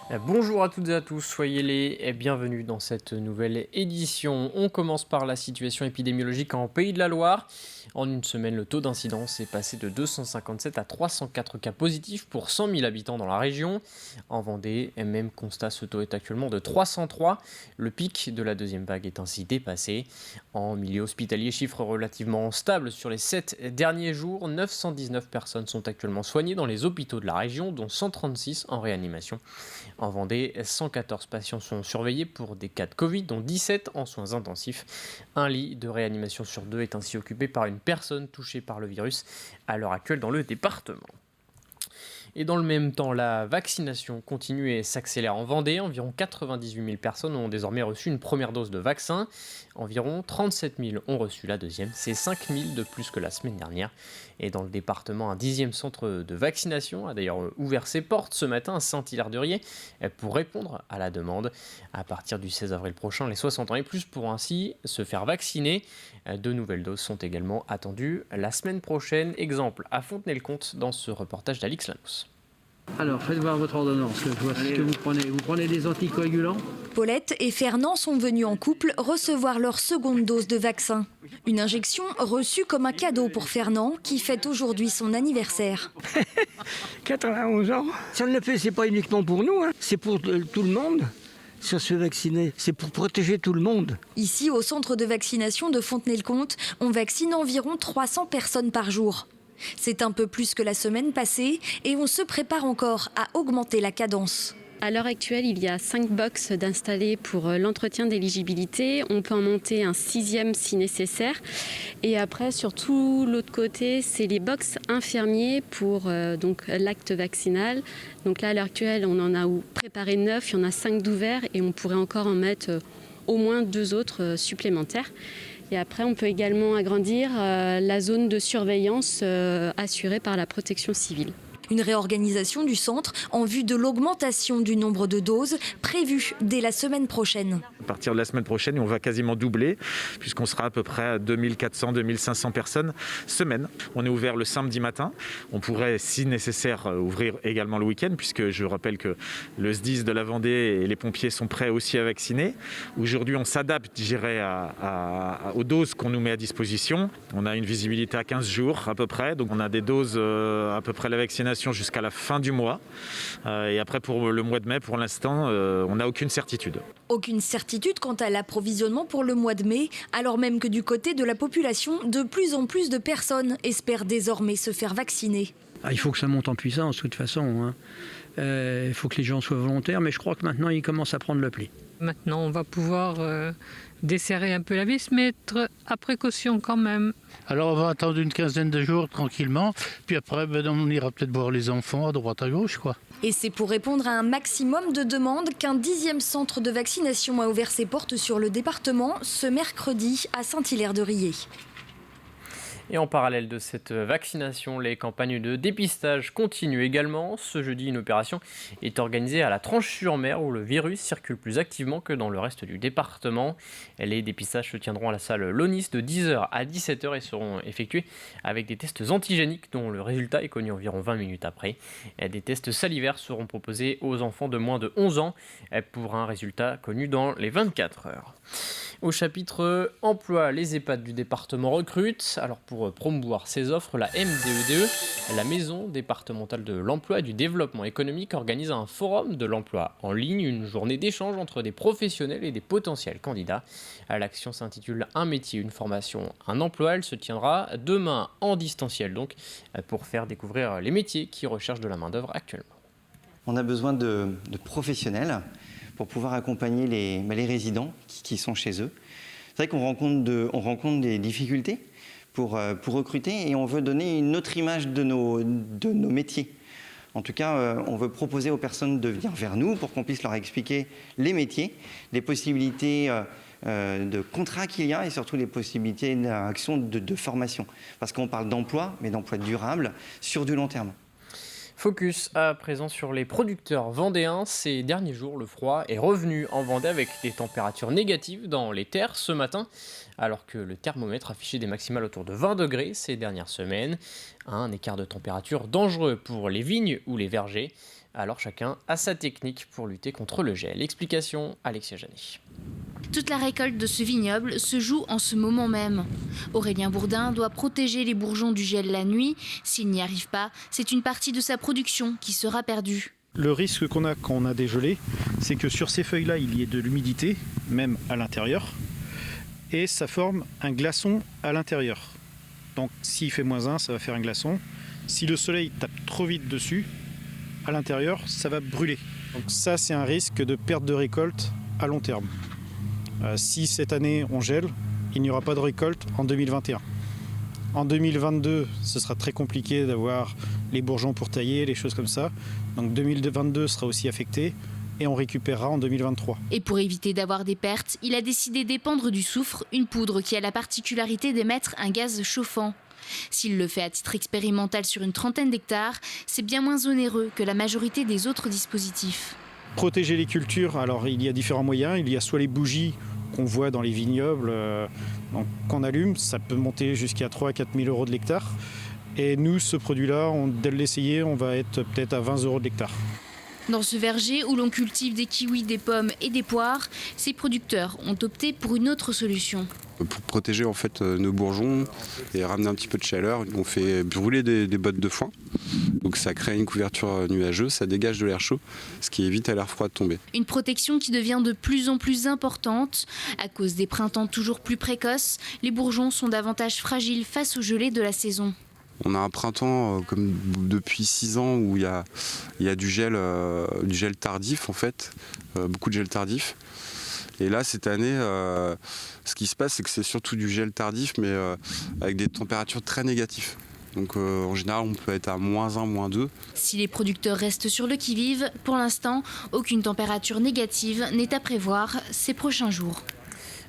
Bonjour à toutes et à tous, soyez les bienvenus dans cette nouvelle édition. On commence par la situation épidémiologique en Pays de la Loire. En une semaine, le taux d'incidence est passé de 257 à 304 cas positifs pour 100 000 habitants dans la région. En Vendée, même constat, ce taux est actuellement de 303. Le pic de la deuxième vague est ainsi dépassé. En milieu hospitalier, chiffre relativement stable sur les 7 derniers jours. 919 personnes sont actuellement soignées dans les hôpitaux de la région, dont 136 en réanimation. En Vendée, 114 patients sont surveillés pour des cas de Covid, dont 17 en soins intensifs. Un lit de réanimation sur 2 est ainsi occupé par une personne touchée par le virus à l'heure actuelle dans le département. Et dans le même temps, la vaccination continue et s'accélère en Vendée. Environ 98 000 personnes ont désormais reçu une première dose de vaccin. Environ 37 000 ont reçu la deuxième. C'est 5 000 de plus que la semaine dernière. Et dans le département, un 10e centre de vaccination a d'ailleurs ouvert ses portes ce matin à Saint-Hilaire-de-Riez pour répondre à la demande. À partir du 16 avril prochain, les 60 ans et plus pourront ainsi se faire vacciner. De nouvelles doses sont également attendues la semaine prochaine. Exemple à Fontenay-le-Comte dans ce reportage d'Alix Lanous. Alors, faites voir votre ordonnance, que je vois ce que vous prenez. Vous prenez des anticoagulants ? Paulette et Fernand sont venus en couple recevoir leur seconde dose de vaccin. Une injection reçue comme un cadeau pour Fernand, qui fête aujourd'hui son anniversaire. 91 ans. Si on le fait, c'est pas uniquement pour nous, c'est pour tout le monde. Si on se fait vacciner, c'est pour protéger tout le monde. Ici, au centre de vaccination de Fontenay-le-Comte, on vaccine environ 300 personnes par jour. C'est un peu plus que la semaine passée et on se prépare encore à augmenter la cadence. À l'heure actuelle, il y a 5 box d'installés pour l'entretien d'éligibilité. On peut en monter un 6e si nécessaire. Et après, sur tout l'autre côté, c'est les box infirmiers pour donc l'acte vaccinal. Donc là, à l'heure actuelle, on en a préparé 9, il y en a 5 d'ouverts et on pourrait encore en mettre au moins 2 autres supplémentaires. Et après, on peut également agrandir la zone de surveillance assurée par la protection civile. Une réorganisation du centre en vue de l'augmentation du nombre de doses prévues dès la semaine prochaine. À partir de la semaine prochaine, on va quasiment doubler, puisqu'on sera à peu près à 2400, 2500 personnes semaine. On est ouvert le samedi matin. On pourrait, si nécessaire, ouvrir également le week-end, puisque je rappelle que le SDIS de la Vendée et les pompiers sont prêts aussi à vacciner. Aujourd'hui, on s'adapte, je dirais, aux doses qu'on nous met à disposition. On a une visibilité à 15 jours à peu près, donc on a des doses à peu près la vaccination jusqu'à la fin du mois. Et après, pour le mois de mai, pour l'instant, on n'a aucune certitude. Aucune certitude quant à l'approvisionnement pour le mois de mai, alors même que du côté de la population, de plus en plus de personnes espèrent désormais se faire vacciner. Il faut que ça monte en puissance, de toute façon. Il faut que les gens soient volontaires, mais je crois que maintenant, ils commencent à prendre le pli. Maintenant, on va pouvoir desserrer un peu la vis, mais être à précaution quand même. Alors, on va attendre une quinzaine de jours tranquillement, puis après, on ira peut-être voir les enfants à droite à gauche, quoi. Et c'est pour répondre à un maximum de demandes qu'un 10e centre de vaccination a ouvert ses portes sur le département ce mercredi à Saint-Hilaire-de-Riez. Et en parallèle de cette vaccination, les campagnes de dépistage continuent également. Ce jeudi, une opération est organisée à la Tranche-sur-Mer où le virus circule plus activement que dans le reste du département. Les dépistages se tiendront à la salle Lonis de 10h à 17h et seront effectués avec des tests antigéniques dont le résultat est connu environ 20 minutes après. Des tests salivaires seront proposés aux enfants de moins de 11 ans pour un résultat connu dans les 24 heures. Au chapitre emploi, les EHPAD du département recrutent. Alors pour promouvoir ces offres, la MDEDE, la Maison départementale de l'emploi et du développement économique, organise un forum de l'emploi en ligne, une journée d'échange entre des professionnels et des potentiels candidats. L'action s'intitule Un métier, une formation, un emploi. Elle se tiendra demain en distanciel donc pour faire découvrir les métiers qui recherchent de la main-d'œuvre actuellement. On a besoin de professionnels pour pouvoir accompagner les résidents qui sont chez eux. C'est vrai qu'on rencontre des difficultés pour recruter et on veut donner une autre image de nos métiers. En tout cas, on veut proposer aux personnes de venir vers nous pour qu'on puisse leur expliquer les métiers, les possibilités de contrats qu'il y a et surtout les possibilités d'action de formation. Parce qu'on parle d'emploi, mais d'emploi durable sur du long terme. Focus à présent sur les producteurs vendéens. Ces derniers jours, le froid est revenu en Vendée avec des températures négatives dans les terres ce matin, alors que le thermomètre affichait des maximales autour de 20 degrés ces dernières semaines. Un écart de température dangereux pour les vignes ou les vergers. Alors chacun a sa technique pour lutter contre le gel. Explication, Alexia Janet. Toute la récolte de ce vignoble se joue en ce moment même. Aurélien Bourdin doit protéger les bourgeons du gel la nuit. S'il n'y arrive pas, c'est une partie de sa production qui sera perdue. Le risque qu'on a quand on a des gelées, c'est que sur ces feuilles-là, il y ait de l'humidité, même à l'intérieur, et ça forme un glaçon à l'intérieur. Donc s'il fait -1, ça va faire un glaçon. Si le soleil tape trop vite dessus, à l'intérieur, ça va brûler. Donc ça, c'est un risque de perte de récolte à long terme. Si cette année on gèle, il n'y aura pas de récolte en 2021. En 2022, ce sera très compliqué d'avoir les bourgeons pour tailler, les choses comme ça. Donc 2022 sera aussi affecté et on récupérera en 2023. Et pour éviter d'avoir des pertes, il a décidé d'épandre du soufre, une poudre qui a la particularité d'émettre un gaz chauffant. S'il le fait à titre expérimental sur une trentaine d'hectares, c'est bien moins onéreux que la majorité des autres dispositifs. Protéger les cultures, alors il y a différents moyens. Il y a soit les bougies qu'on voit dans les vignobles, qu'on allume, ça peut monter jusqu'à 3 000 à 4 000 euros de l'hectare. Et nous, ce produit-là, dès l'essayer, on va être peut-être à 20 euros de l'hectare. Dans ce verger où l'on cultive des kiwis, des pommes et des poires, ces producteurs ont opté pour une autre solution. Pour protéger en fait nos bourgeons et ramener un petit peu de chaleur, on fait brûler des bottes de foin. Donc ça crée une couverture nuageuse, ça dégage de l'air chaud, ce qui évite à l'air froid de tomber. Une protection qui devient de plus en plus importante. À cause des printemps toujours plus précoces, les bourgeons sont davantage fragiles face aux gelées de la saison. On a un printemps comme depuis 6 ans où il y a du gel tardif en fait, beaucoup de gel tardif. Et là cette année, ce qui se passe c'est que c'est surtout du gel tardif mais avec des températures très négatives. Donc en général on peut être à -1, -2. Si les producteurs restent sur le qui-vive, pour l'instant, aucune température négative n'est à prévoir ces prochains jours.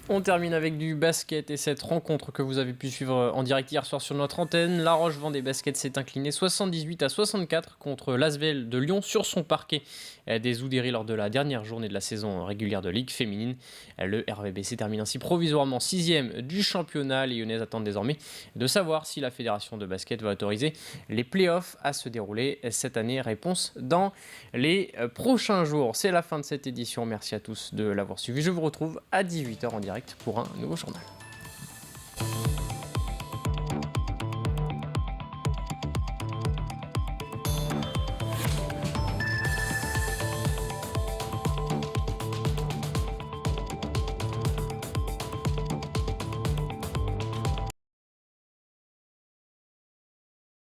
On termine avec du basket et cette rencontre que vous avez pu suivre en direct hier soir sur notre antenne. La Roche-Vendée Basket s'est incliné 78 à 64 contre l'Asvel de Lyon sur son parquet des Oudéry lors de la dernière journée de la saison régulière de Ligue féminine. Le RVBC termine ainsi provisoirement 6e du championnat. Les Lyonnaises attendent désormais de savoir si la fédération de basket va autoriser les playoffs à se dérouler cette année. Réponse dans les prochains jours. C'est la fin de cette édition. Merci à tous de l'avoir suivi. Je vous retrouve à 18h en direct pour un nouveau journal.